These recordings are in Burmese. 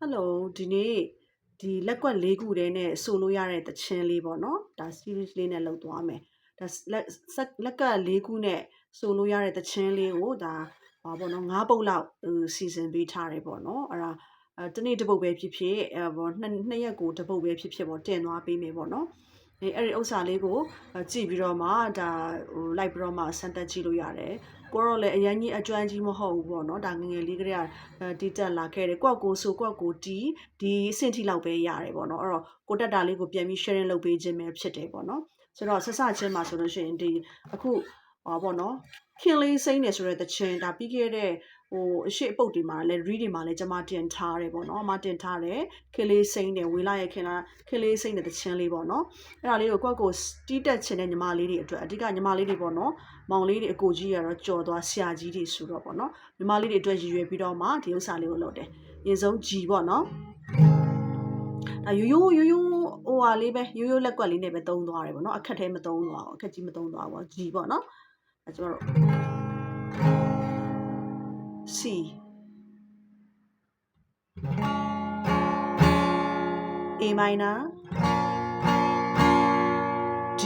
Hello ဒီနေ့ဒီလက်ကွက်၄ခုတည်းနဲ့ဆိုလို့ရတဲ့သချင်းလေးပေါ့နော်ဒါ series လေးနဲ့လုပ်သွားမယ်ဒါလက်က၄ခုနဲ့ဆိုလို့ရတဲ့သချင်းလေးကိုဒါဟာပေါ့နော်၅ပုတ်လောက်စီစဉ်ပေးထားတယ်ပေါ့နော်အဲ့ဒါတနေ့တစ်ပုတ်ပဲဖြစ်ဖြစ်ပေါ့နှစ်ရက်ကိုတစ်ပုတ်ပဲဖြစ်ဖြစ်ပေါ့တင်သွားပေးမယ်ပေါ့နော်အဲ့ဒီဥစ္စာလေးကိုကြည့်ပြီးတော့မှဒါလိုက်ပြီးတော့မှစမ်းသပ်ကြည့်လို့ရတယ်ကိုတော့လည်းအရင်ကြီးအကျွမ်းကြီးမဟုတ်ဘူးပေါ့နော်ဒါငငယ်လေးကလေးကတီးတက်လာခဲ့တယ်ကွက်ကိုဆိုကွက်ကိုတီးဒီစင်တီလောက်ပဲရတယ်ပေါ့နော်အဲ့တော့ကိုတက်တာလေးကိုပြန်ပြီး sharing လုပ်ပေးခြင်းပဲဖြစ်တယ်ပေါ့နော်ဆိုတော့ဆက်စချင်းမှာဆိုလို့ရှိရင်ဒီအခုဟောပေါ့နော်ခင်လေးစိမ့်နေဆိုတဲ့တချင်ဒါပြီးခဲ့တဲ့အရှိအပုတ်တွေမှာလည်း read တွေမှာလည်းကျွန်မတင်ထားတယ်ပေါ့နော်တင်ထားတယ်ခင်လေးစိမ့်နေဝေလာရဲ့ခင်လေးစိမ့်တဲ့တချင်လေးပေါ့နော်အဲ့ဒါလေးကိုကွက်ကိုတီးတက်ချင်တဲ့ညီမလေးတွေအတွက်အဓိကညီမလေးတွေပေါ့နော်မောင်လေးတွေအကိုကြီးကတော့ကြော်သွားဆရာကြီးတွေဆိုတော့ပေါ့နော်ညီမလေးတွေအတွက်ရည်ရွယ်ပြီးတော့မှဒီဥစ္စာလေးကိုလုပ်တယ်အရင်ဆုံး G ပေါ့နော်ဒါရိုးရိုးဟိုဟာလေးပဲရိုးရိုးလက်ကွက်လေးနဲ့ပဲသုံးသွားတယ်ပေါ့နော်အခက်ထဲမသုံးသွားဘူးအခက်ကြီးမသုံးသွားဘူးပေါ့ G ပေါ့နော်အဲကျမတို့ C A minor D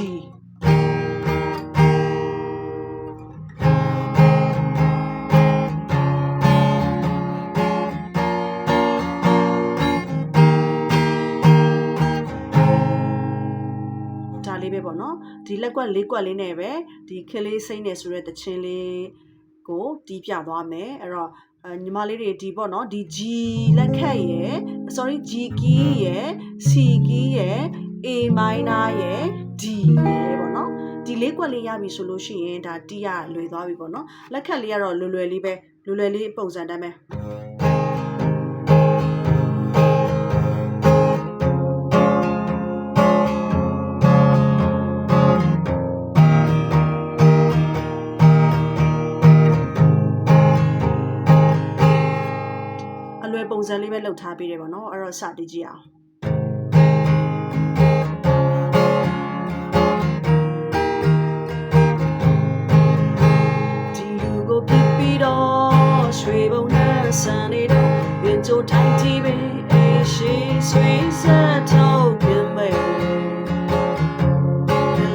ဒါလေးပဲပေါ့နော်ဒီလက်ကွက်၄ကွက်လေးနဲ့ပဲဒီခလေးစိမ့်နေဆိုတဲ့တခြင်းလေးကိုတီးပြသွားမယ်အဲ့တော့ညီမလေးတွေဒီပေါ့နော်ဒီ G လက်ခတ်ရယ် sorry G key ရယ် C key ရယ် A minor ရယ် D ရယ်ပေါ့နော်ဒီ၄ကွက်လေးရပြီဆိုလို့ရှိရင်ဒါတီးရလွယ်သွားပြီပေါ့နော်လက်ခတ်လေးကတော့လွယ်လွယ်လေးပဲလွယ်လွယ်လေးပုံစံတမ်းပဲပုံစံလေးပဲလှုပ်ထားပေးတယ်ပေါ့နော်အဲ့တော့စတီးကြည့်အောင်ဒီလူကိုပြပြီးတော့ရွှေဘုံနဲ့ဆန်နေတော့ရင်ကြိုထိုင်ကြည့်ပဲအေးရှိဆွေးဆက်ထုတ်ပြင်မဲ့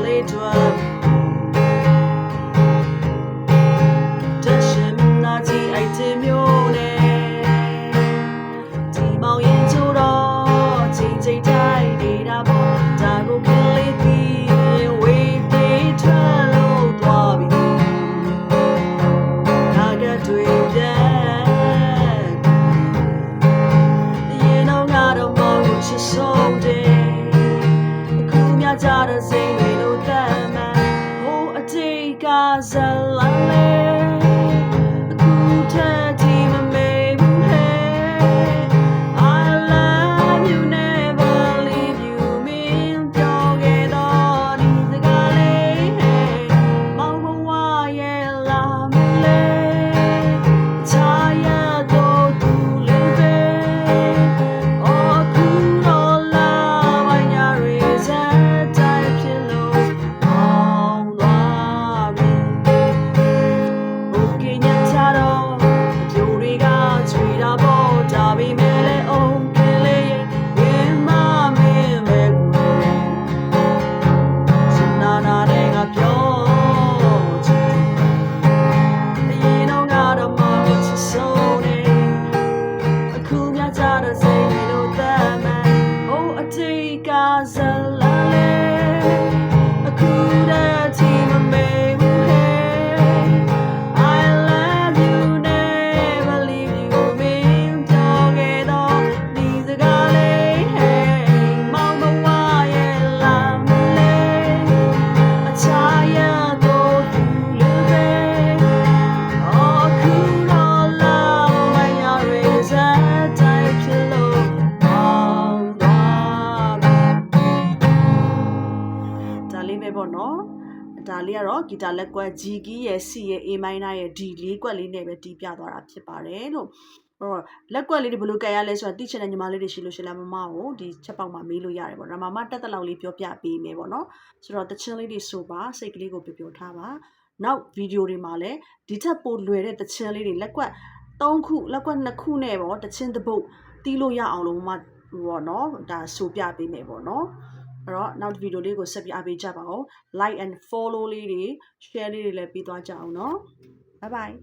လေးတော့တရှင်နာကြီးအိုက်တင်မျိုးနဲ့ဇလန်လေးအခုထက်ဒီမမေဘူးဟဲ့ I love you never leave you မင်းပြောခဲ့တော့ဒီစကားလေးဟဲ့မောင်ဘဝရဲ့လာမလဲချာရတော့သူလေးပဲအော်ခုတော့လာဝိုင်းရရေစတဲ့ဖြစ်လို့ဇလန်လေးအခုတည်းဒီမမေဘူးဟဲ့ I love you never leave you မင်းပြောခဲ့တော့ဒီစကားလေးဟဲ့မောင်ဘဝရဲ့လာမလဲအချာရတော့သူလေးပဲအော်ခုတော့လာမရရေစတဲ့ဖြစ်လို့ပေါ့နော်ဒါလေးကတော့ဂီတာလက်ကွက် G key ရယ် C ရယ် A minor ရယ် D ၄ကွက်လေးနဲ့ပဲတီးပြသွားတာဖြစ်ပါတယ်လို့လက်ကွက်လေးတွေဘယ်လိုကဲရလဲဆိုတာသိချင်တဲ့ညီမလေးတွေရှိလို့ရှိရင်မမကိုဒီချက်ပေါက်မှာမေးလို့ရတယ်ပေါ့ဒါမှမတက်တက်လောက်လေးပြောပြပေးမယ်ပေါ့နော်ဆိုတော့တချင်းလေးတွေဆိုပါစိတ်ကလေးကိုပြောထားပါနောက်ဗီဒီယိုတွေမှာလည်းဒီထက်ပိုလွယ်တဲ့တချင်းလေးတွေလက်ကွက် 3ခုလက်ကွက်2ခုနဲ့ပေါ့တချင်းတစ်ပုတ်တီးလို့ရအောင်လို့မှပေါ့နော်ဒါဆိုပြပေးမယ်ပေါ့နော်အဲ့တော့နောက်ဗီဒီယိုလေးကိုဆက်ပြပေးကြပါဦး like and follow လေးတွေ share လေးတွေလည်းပေးသွားကြအောင်နော် bye bye